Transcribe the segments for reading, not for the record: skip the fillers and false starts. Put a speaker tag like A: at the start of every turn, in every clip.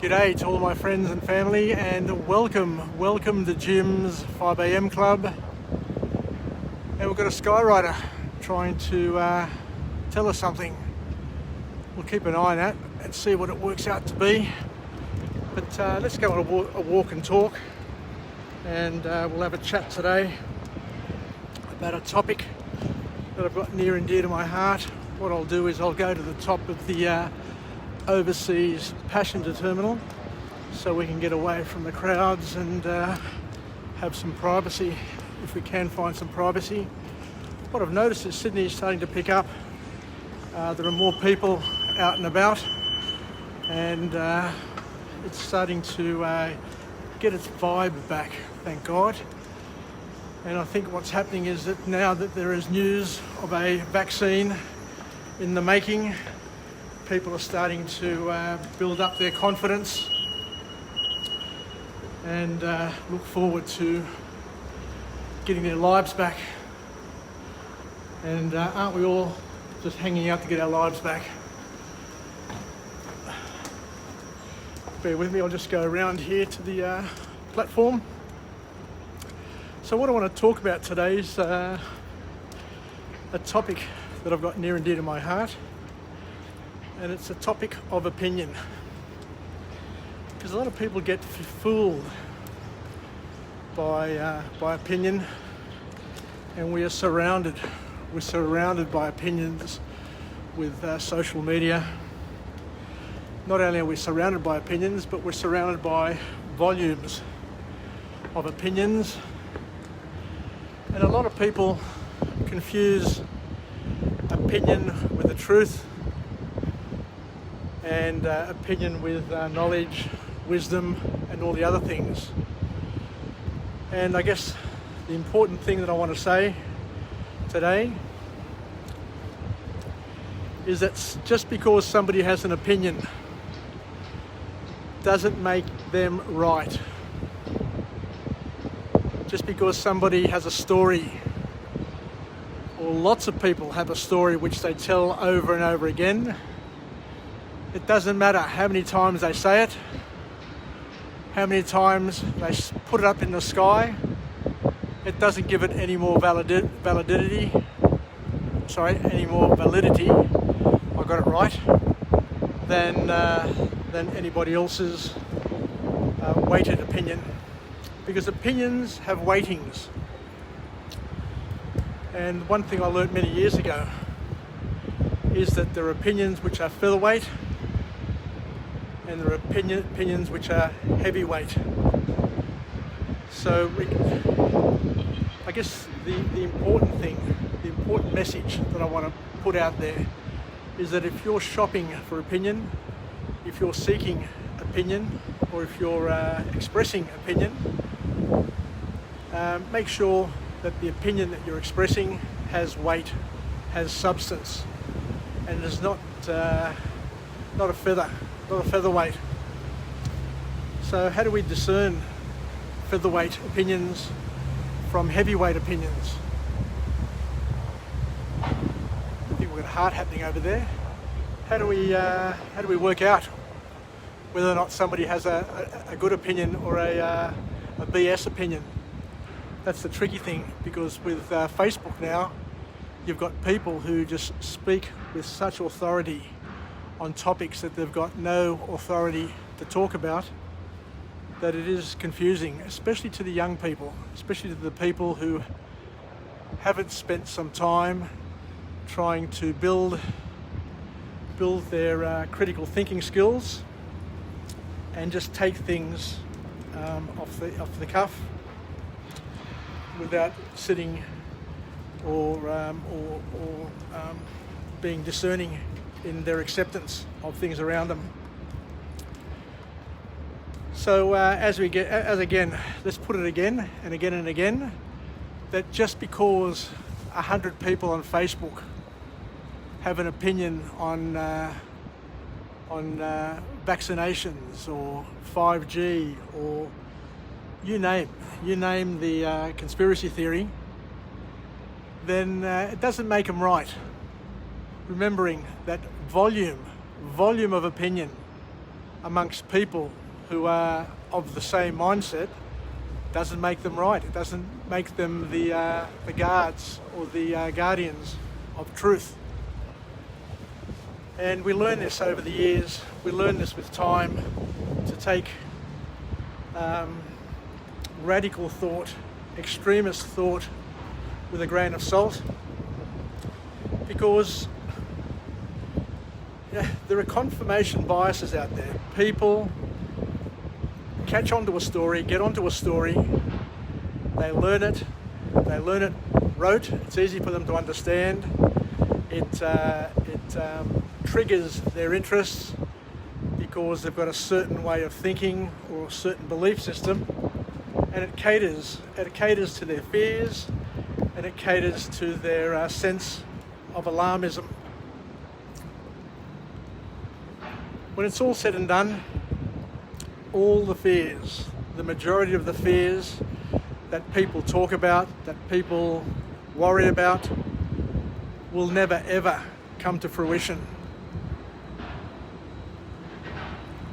A: G'day to all my friends and family, and welcome to Jim's 5 a.m. club. And we've got a Skyrider trying to tell us something. We'll keep an eye on that and see what it works out to be. But let's go on a walk and talk, and we'll have a chat today about a topic that I've got near and dear to my heart. What I'll do is I'll go to the top of the overseas passenger terminal so we can get away from the crowds and have some privacy, if we can find some privacy. What I've noticed is Sydney is starting to pick up. There are more people out and about, and it's starting to get its vibe back, thank God. And I think what's happening is that now that there is news of a vaccine in the making, people are starting to build up their confidence and look forward to getting their lives back. And aren't we all just hanging out to get our lives back? Bear with me, I'll just go around here to the platform. So what I want to talk about today is a topic that I've got near and dear to my heart. And it's a topic of opinion, because a lot of people get fooled by opinion, and we're surrounded by opinions with social media. Not only are we surrounded by opinions, but we're surrounded by volumes of opinions, and a lot of people confuse opinion with the truth, and opinion with knowledge, wisdom, and all the other things. And I guess the important thing that I want to say today is that just because somebody has an opinion doesn't make them right. Just because somebody has a story, or lots of people have a story which they tell over and over again, it doesn't matter how many times they say it, how many times they put it up in the sky, it doesn't give it any more validity, I got it right, than anybody else's weighted opinion. Because opinions have weightings. And one thing I learned many years ago is that there are opinions which are featherweight, and there are opinions which are heavyweight. So I guess the important thing, the important message that I want to put out there is that if you're shopping for opinion, if you're seeking opinion, or if you're expressing opinion, make sure that the opinion that you're expressing has weight, has substance, and is not a featherweight. So how do we discern featherweight opinions from heavyweight opinions? I think we've got a heart happening over there. How do we work out whether or not somebody has a good opinion or a BS opinion? That's the tricky thing, because with Facebook now, you've got people who just speak with such authority on topics that they've got no authority to talk about, that it is confusing, especially to the young people, especially to the people who haven't spent some time trying to build their critical thinking skills, and just take things off the cuff without sitting or being discerning in their acceptance of things around them. So let's put it again and again and again, that just because 100 people on Facebook have an opinion on vaccinations or 5G, or you name the conspiracy theory, then it doesn't make them right. Remembering that volume of opinion amongst people who are of the same mindset doesn't make them right. It doesn't make them the guards or the guardians of truth. And we learn this over the years. We learn this with time, to take radical thought, extremist thought with a grain of salt, because there are confirmation biases out there. People catch onto a story, get onto a story, they learn it rote, it's easy for them to understand, it triggers their interests because they've got a certain way of thinking or a certain belief system, and it caters to their fears, and it caters to their sense of alarmism. When it's all said and done, all the fears, the majority of the fears that people talk about, that people worry about, will never ever come to fruition.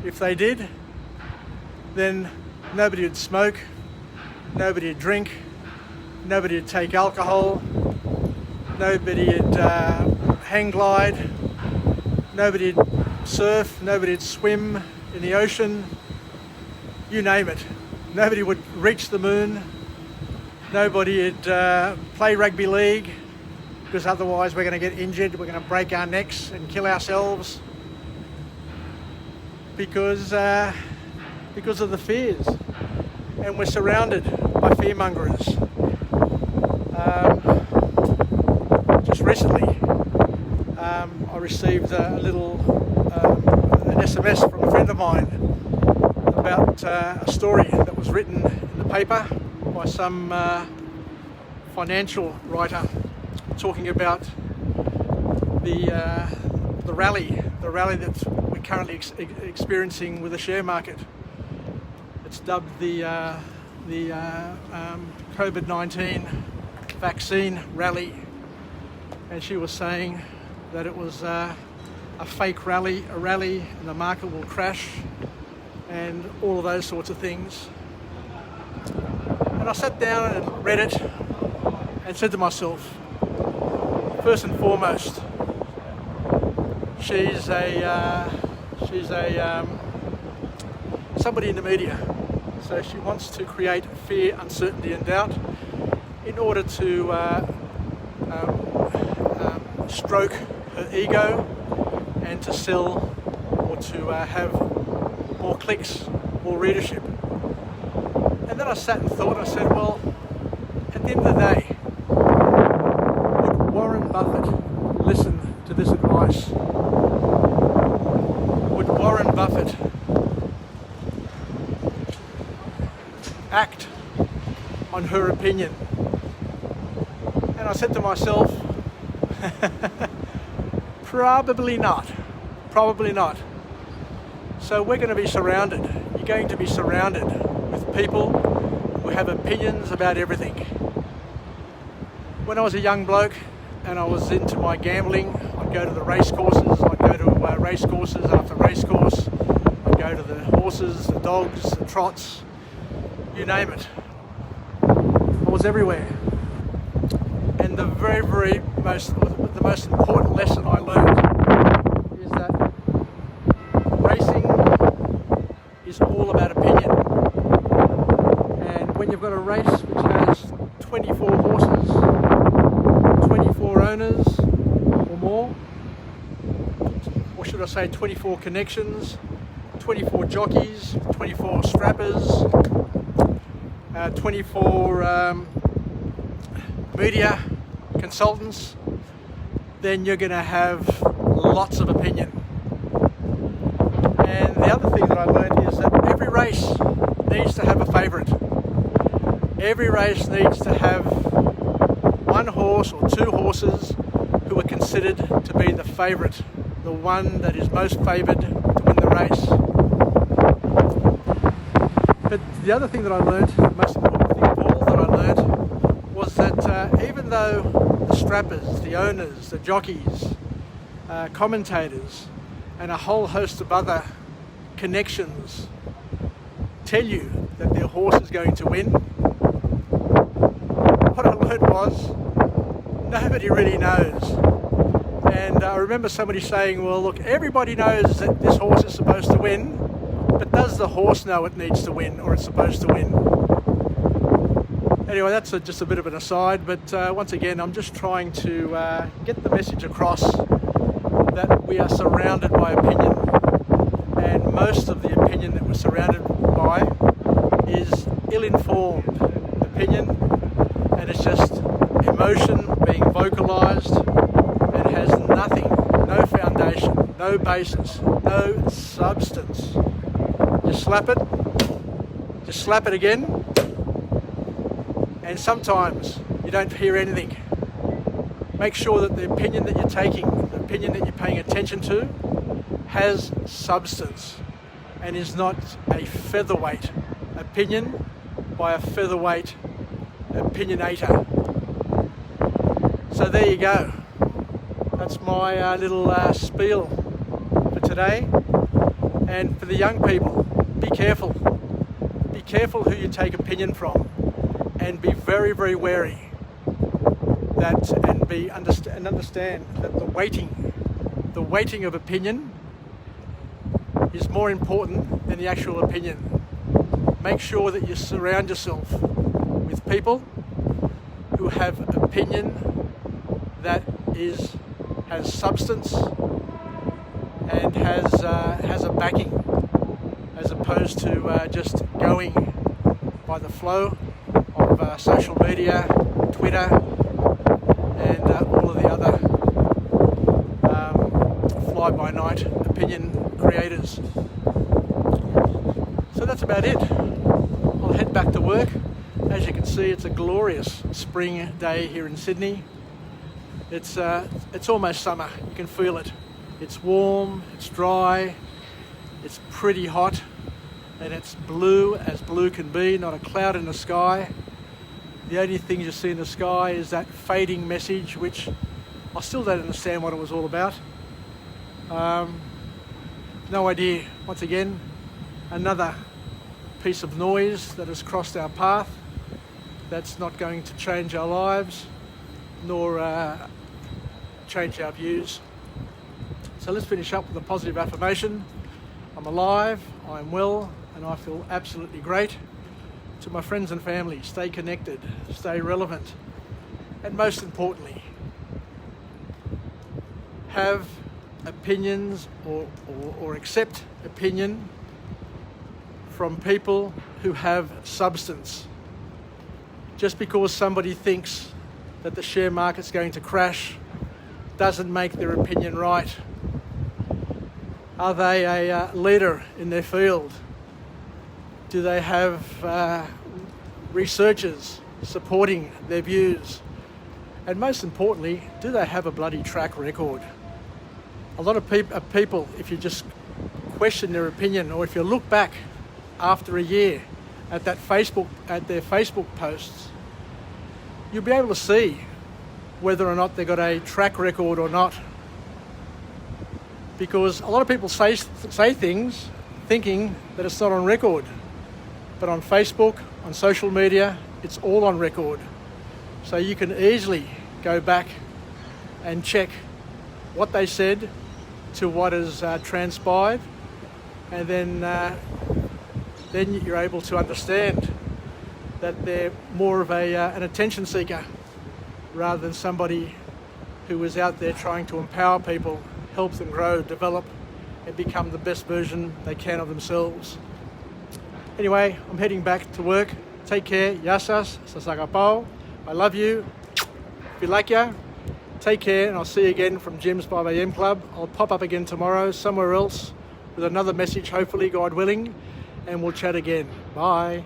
A: If they did, then nobody would smoke, nobody would drink, nobody would take alcohol, nobody would hang glide, nobody would surf, nobody would swim in the ocean, you name it. Nobody would reach the moon, nobody would play rugby league, because otherwise we're going to get injured, we're going to break our necks and kill ourselves because of the fears. And we're surrounded by fearmongers. Just recently I received an SMS from a friend of mine about a story that was written in the paper by some financial writer, talking about the rally that we're currently experiencing with the share market. It's dubbed the COVID-19 vaccine rally, and she was saying that it was a fake rally, and the market will crash, and all of those sorts of things. And I sat down and read it and said to myself, first and foremost, she's somebody in the media, so she wants to create fear, uncertainty and doubt in order to stroke her ego and to sell or to have more clicks, more readership. And then I sat and thought, I said, well, at the end of the day, would Warren Buffett listen to this advice? Would Warren Buffett act on her opinion? And I said to myself, probably not. So we're going to be surrounded. You're going to be surrounded with people who have opinions about everything. When I was a young bloke and I was into my gambling, I'd go to the race courses. I'd go to race courses after race course. I'd go to the horses, the dogs, the trots, you name it. I was everywhere. And the most important lesson I learned is that racing is all about opinion. And when you've got a race which has 24 horses, 24 owners or more, or should I say 24 connections, 24 jockeys, 24 strappers, 24 media consultants, then you're going to have lots of opinion. And the other thing that I learned is that every race needs to have a favourite. Every race needs to have one horse or two horses who are considered to be the favourite, the one that is most favoured to win the race. But the other thing that I learned, the most important thing of all that I learned, was that even though the strappers, the owners, the jockeys, commentators, and a whole host of other connections tell you that their horse is going to win, what I learned was nobody really knows. And I remember somebody saying, well, look, everybody knows that this horse is supposed to win, but does the horse know it needs to win or it's supposed to win? Anyway, that's just a bit of an aside, but once again, I'm just trying to get the message across that we are surrounded by opinion, and most of the opinion that we're surrounded by is ill-informed opinion, and it's just emotion being vocalized and has nothing, no foundation, no basis, no substance. Just slap it again, and sometimes you don't hear anything. Make sure that the opinion that you're taking, the opinion that you're paying attention to, has substance and is not a featherweight opinion by a featherweight opinionator. So there you go. That's my little spiel for today. And for the young people, be careful. Be careful who you take opinion from, and be very, very wary that and understand that the weighting of opinion is more important than the actual opinion. Make sure that you surround yourself with people who have opinion that has substance and has a backing, as opposed to just going by the flow of social media, Twitter, and all of the other fly-by-night opinion creators. So that's about it. I'll head back to work. As you can see, it's a glorious spring day here in Sydney. It's almost summer. You can feel it. It's warm, it's dry, it's pretty hot, and it's blue as blue can be, not a cloud in the sky. The only thing you see in the sky is that fading message, which I still don't understand what it was all about. No idea. Once again, another piece of noise that has crossed our path that's not going to change our lives, nor change our views. So let's finish up with a positive affirmation. I'm alive, I'm well, and I feel absolutely great. To my friends and family, stay connected, stay relevant, and most importantly, have opinions or accept opinion from people who have substance. Just because somebody thinks that the share market's going to crash doesn't make their opinion right. Are they a leader in their field? Do they have researchers supporting their views? And most importantly, do they have a bloody track record? A lot of people, if you just question their opinion, or if you look back after a year at their Facebook posts, you'll be able to see whether or not they got a track record or not. Because a lot of people say things thinking that it's not on record. But on Facebook, on social media, it's all on record. So you can easily go back and check what they said to what has transpired, and then you're able to understand that they're more of an attention seeker rather than somebody who is out there trying to empower people, help them grow, develop, and become the best version they can of themselves. Anyway, I'm heading back to work. Take care. Yasas, sasagapao. I love you. Vilakya. Take care, and I'll see you again from Jim's 5 a.m. Club. I'll pop up again tomorrow somewhere else with another message, hopefully, God willing, and we'll chat again. Bye.